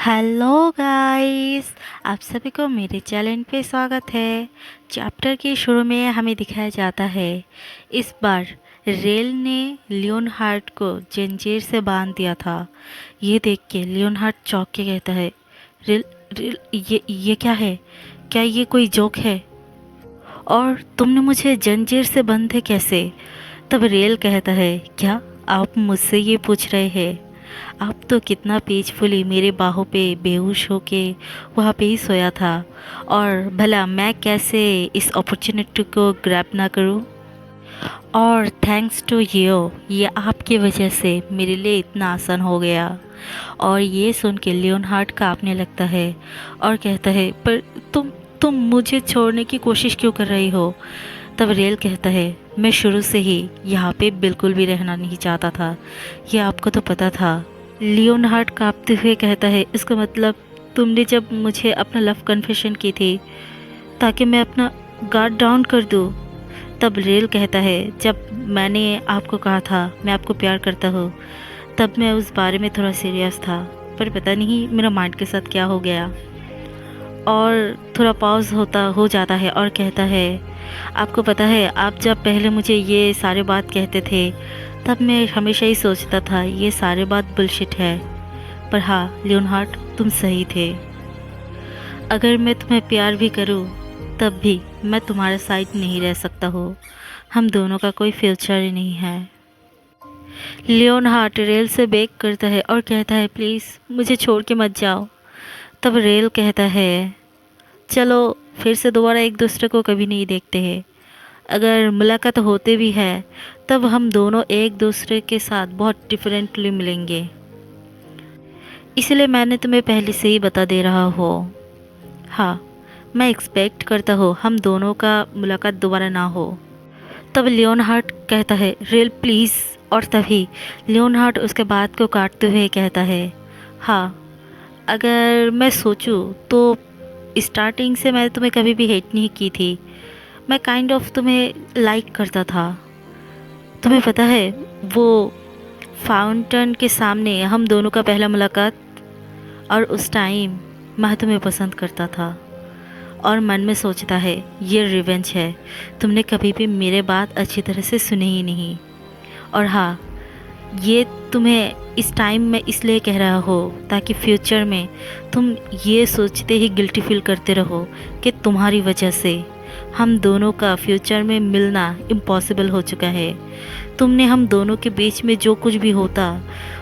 Hello guys, आप सभी को मेरे चैनल पे स्वागत है। चैप्टर के शुरू में हमें दिखाया जाता है इस बार रेल ने लियोनहार्ट को जंजीर से बांध दिया था। ये देख के लियोनहार्ट चौंक के कहता है, रेल रेल ये क्या है? क्या ये कोई जोक है? और तुमने मुझे जंजीर से बंधे कैसे? तब रेल कहता है, क्या आप मुझसे ये पूछ रहे हैं? आप तो कितना पीसफुली मेरे बाहों पे बेहोश होके वहाँ पे ही सोया था, और भला मैं कैसे इस अपॉर्चुनिटी को ग्रैब ना करूँ? और थैंक्स टू यू, ये आपकी वजह से मेरे लिए इतना आसान हो गया। और ये सुन के लियोनहार्ट कांपने लगता है और कहता है, पर तुम मुझे छोड़ने की कोशिश क्यों कर रही हो? तब रेल कहता है, मैं शुरू से ही यहाँ पे बिल्कुल भी रहना नहीं चाहता था, ये आपको तो पता था। लियोनहार्ट कांपते हुए कहता है, इसका मतलब तुमने जब मुझे अपना लव कन्फेशन की थी ताकि मैं अपना गार्ड डाउन कर दूँ? तब रेल कहता है, जब मैंने आपको कहा था मैं आपको प्यार करता हूँ, तब मैं उस बारे में थोड़ा सीरियस था, पर पता नहीं मेरा माइंड के साथ क्या हो गया। और थोड़ा पॉज हो जाता है और कहता है, आपको पता है आप जब पहले मुझे ये सारे बात कहते थे तब मैं हमेशा ही सोचता था ये सारे बात बुलशिट है, पर हाँ लियोनहार्ट, तुम सही थे। अगर मैं तुम्हें प्यार भी करूँ तब भी मैं तुम्हारे साइड नहीं रह सकता हूँ, हम दोनों का कोई फ्यूचर ही नहीं है। लियोनहार्ट रेल से बेग करता है और कहता है, प्लीज़ मुझे छोड़ के मत जाओ। तब रेल कहता है, चलो फिर से दोबारा एक दूसरे को कभी नहीं देखते हैं। अगर मुलाकात होते भी है तब हम दोनों एक दूसरे के साथ बहुत डिफरेंटली मिलेंगे, इसलिए मैंने तुम्हें पहले से ही बता दे रहा हूँ। हाँ, मैं एक्सपेक्ट करता हूँ हम दोनों का मुलाकात दोबारा ना हो। तब लियोनहार्ट कहता है, रेल प्लीज़। और तभी लियोनहार्ट उसके बात को काटते हुए कहता है, हाँ, अगर मैं सोचूं तो स्टार्टिंग से मैं तुम्हें कभी भी हेट नहीं की थी, मैं काइंड ऑफ तुम्हें लाइक करता था। तुम्हें पता है वो फाउंटेन के सामने हम दोनों का पहला मुलाकात, और उस टाइम मैं तुम्हें पसंद करता था और मन में सोचता है ये रिवेंज है, तुमने कभी भी मेरे बात अच्छी तरह से सुनी ही नहीं। और हाँ, ये तुम्हें इस टाइम में इसलिए कह रहा हो ताकि फ्यूचर में तुम ये सोचते ही गिल्टी फील करते रहो कि तुम्हारी वजह से हम दोनों का फ्यूचर में मिलना इम्पॉसिबल हो चुका है। तुमने हम दोनों के बीच में जो कुछ भी होता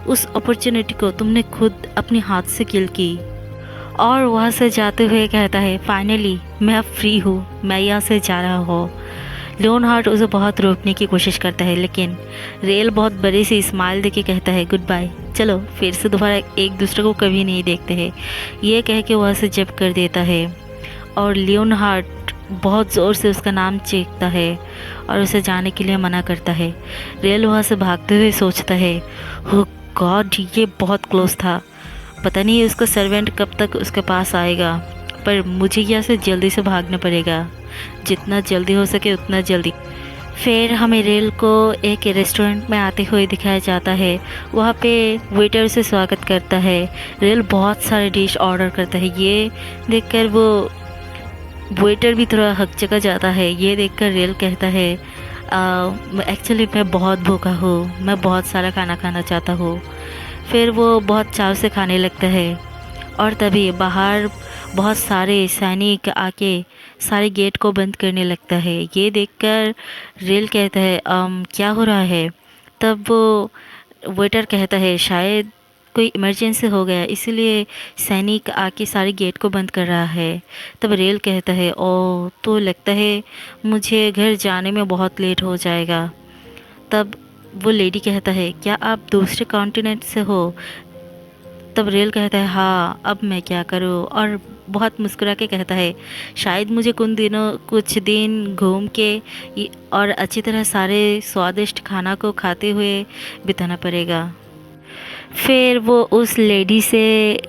उस अपॉर्चुनिटी को तुमने खुद अपने हाथ से किल की। और वहाँ से जाते हुए कहता है, फाइनली मैं अब फ्री हूँ, मैं यहाँ से जा रहा हूँ। लियोनहार्ट उसे बहुत रोकने की कोशिश करता है, लेकिन रेल बहुत बड़ी सी स्माइल देके कहता है, गुड बाय, चलो फिर से दोबारा एक दूसरे को कभी नहीं देखते हैं। ये कह के वहाँ से जंप कर देता है और लियोनहार्ट बहुत ज़ोर से उसका नाम चीखता है और उसे जाने के लिए मना करता है। रेल वहाँ से भागते हुए सोचता है, ओह गॉड, ये बहुत क्लोज था, पता नहीं उसका सर्वेंट कब तक उसके पास आएगा, पर मुझे यहाँ से जल्दी से भागना पड़ेगा, जितना जल्दी हो सके उतना जल्दी। फिर हमें रेल को एक रेस्टोरेंट में आते हुए दिखाया जाता है। वहाँ पे वेटर उसे स्वागत करता है। रेल बहुत सारे डिश ऑर्डर करता है। ये देखकर वो वेटर भी थोड़ा हकचका जाता है। ये देखकर रेल कहता है, एक्चुअली मैं बहुत भूखा हूँ, मैं बहुत सारा खाना खाना चाहता हूँ। फिर वो बहुत चाव से खाने लगता है और तभी बाहर बहुत सारे सैनिक आके सारे गेट को बंद करने लगता है। ये देखकर रेल कहता है, क्या हो रहा है? तब वो वेटर कहता है, शायद कोई इमरजेंसी हो गया इसलिए सैनिक आके सारे गेट को बंद कर रहा है। तब रेल कहता है, ओह, तो लगता है मुझे घर जाने में बहुत लेट हो जाएगा। तब वो लेडी कहता है, क्या आप दूसरे कॉन्टिनेंट से हो? तब रेल कहता है, हाँ, अब मैं क्या करूँ? और बहुत मुस्कुरा के कहता है, शायद मुझे कुछ दिन घूम के और अच्छी तरह सारे स्वादिष्ट खाना को खाते हुए बिताना पड़ेगा। फिर वो उस लेडी से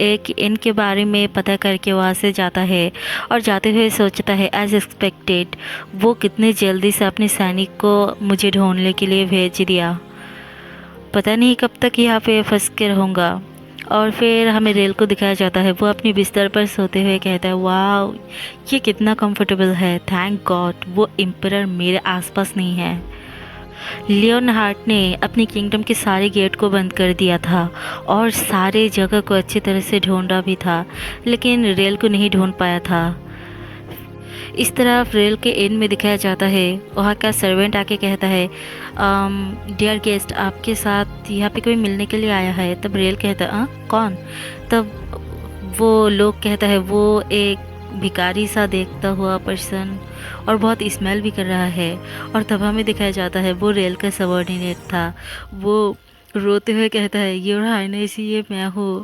एक इनके बारे में पता करके वहाँ से जाता है और जाते हुए सोचता है, एज एक्सपेक्टेड वो कितने जल्दी से अपने सैनिक को मुझे ढूंढने के लिए भेज दिया। पता नहीं कब तक यहाँ पे फंस के रहूँगा। और फिर हमें रेल को दिखाया जाता है, वो अपनी बिस्तर पर सोते हुए कहता है, वाह ये कितना कंफर्टेबल है, थैंक गॉड वो एम्परर मेरे आसपास नहीं है। लियोनहार्ट ने अपनी किंगडम के सारे गेट को बंद कर दिया था और सारे जगह को अच्छी तरह से ढूंढा भी था, लेकिन रेल को नहीं ढूंढ पाया था। इस तरफ रेल के एंड में दिखाया जाता है, वहाँ का सर्वेंट आके कहता है, डियर गेस्ट आपके साथ यहाँ पे कोई मिलने के लिए आया है। तब रेल कहता है, कौन? तब वो लोग कहता है, वो एक भिखारी सा देखता हुआ पर्सन और बहुत स्मेल भी कर रहा है। और तब हमें दिखाया जाता है वो रेल का सबॉर्डिनेट था। वो रोते हुए कहता है, योर हाइनेस ये मैं हूँ।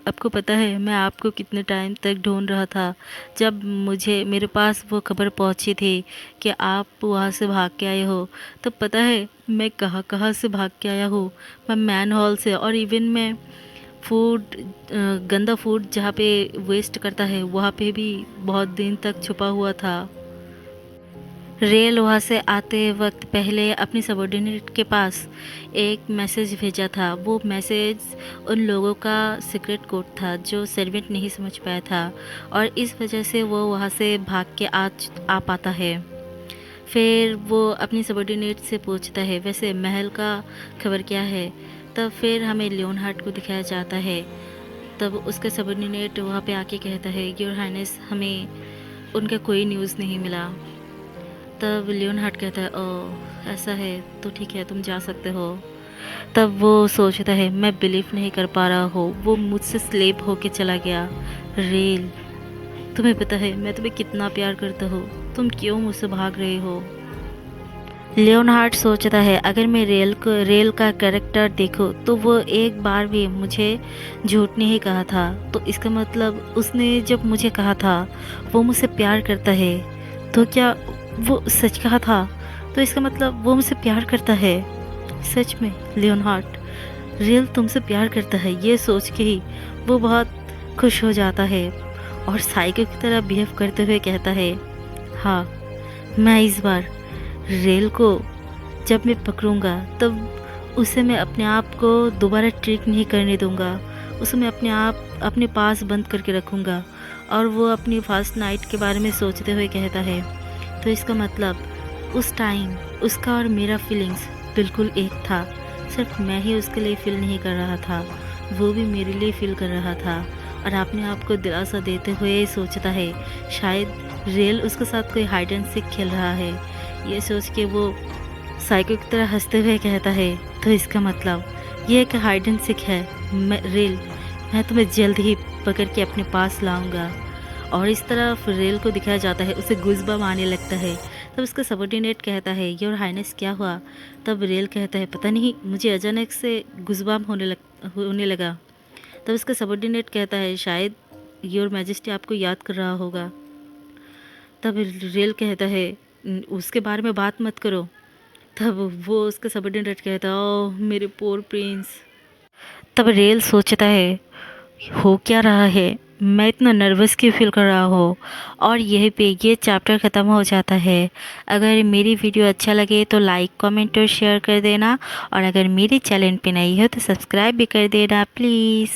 आपको पता है मैं आपको कितने टाइम तक ढूंढ रहा था। जब मुझे मेरे पास वो खबर पहुंची थी कि आप वहाँ से भाग के आए हो, तब पता है मैं कहाँ कहाँ से भाग के आया हूँ। मैं मैन हॉल से, और इवन मैं फूड गंदा फूड जहाँ पे वेस्ट करता है वहाँ पे भी बहुत दिन तक छुपा हुआ था। रेल वहाँ से आते वक्त पहले अपनी सबॉर्डिनेट के पास एक मैसेज भेजा था। वो मैसेज उन लोगों का सीक्रेट कोड था जो सर्वेंट नहीं समझ पाया था, और इस वजह से वो वहाँ से भाग के आ पाता है। फिर वो अपनी सबॉर्डिनेट से पूछता है, वैसे महल का खबर क्या है? तब फिर हमें लियोनहार्ट को दिखाया जाता है। तब उसका सबॉर्डिनेट वहाँ पे आके कहता है, योर हाइनेस हमें उनका कोई न्यूज़ नहीं मिला। तब लियोनहार्ट कहता है, ओह ऐसा है तो ठीक है, तुम जा सकते हो। तब वो सोचता है, मैं बिलीव नहीं कर पा रहा हूँ, वो मुझसे स्लेब होके चला गया। रेल, तुम्हें पता है मैं तुम्हें कितना प्यार करता हूँ, तुम क्यों मुझसे भाग रहे हो? लियोनहार्ट सोचता है, अगर मैं रेल का कैरेक्टर देखूं तो वो एक बार भी मुझे झूठ नहीं कहा था, तो इसका मतलब उसने जब मुझे कहा था वो मुझसे प्यार करता है, तो क्या वो सच कहा था? तो इसका मतलब वो मुझसे प्यार करता है सच में। लियोनहार्ट, रेल तुमसे प्यार करता है, ये सोच के ही वो बहुत खुश हो जाता है और साइको की तरह बिहेव करते हुए कहता है, हाँ मैं इस बार रेल को जब मैं पकड़ूंगा तब उसे मैं अपने आप को दोबारा ट्रिक नहीं करने दूंगा, उसे मैं अपने पास बंद करके रखूंगा। और वो अपनी फर्स्ट नाइट के बारे में सोचते हुए कहता है, तो इसका मतलब उस टाइम उसका और मेरा फीलिंग्स बिल्कुल एक था, सिर्फ मैं ही उसके लिए फील नहीं कर रहा था, वो भी मेरे लिए फील कर रहा था। और अपने आप को दिलासा देते हुए सोचता है, शायद रेल उसके साथ कोई हाइड एंड सीक खेल रहा है। ये सोच के वो साइको की तरह हंसते हुए कहता है, तो इसका मतलब ये एक हाइड एंड सीक है। रेल, मैं तुम्हें जल्द ही पकड़ के अपने पास लाऊंगा। और इस तरफ रेल को दिखाया जाता है, उसे गुज़बम आने लगता है। तब उसका सबॉर्डिनेट कहता है, योर हाइनेस क्या हुआ? तब रेल कहता है, पता नहीं मुझे अचानक से गुज़बम होने लगा। तब उसका सबॉर्डिनेट कहता है, शायद योर मैजेस्टी आपको याद कर रहा होगा। तब रेल कहता है, उसके बारे में बात मत करो। तब वो उसका सबॉर्डिनेट कहता है, ओह मेरे पोर प्रिंस। तब रेल सोचता है, हो क्या रहा है, मैं इतना नर्वस क्यों फील कर रहा हूँ। और यहीं पे ये चैप्टर ख़त्म हो जाता है। अगर मेरी वीडियो अच्छा लगे तो लाइक कमेंट और शेयर कर देना, और अगर मेरे चैनल पे नई हो तो सब्सक्राइब भी कर देना प्लीज़।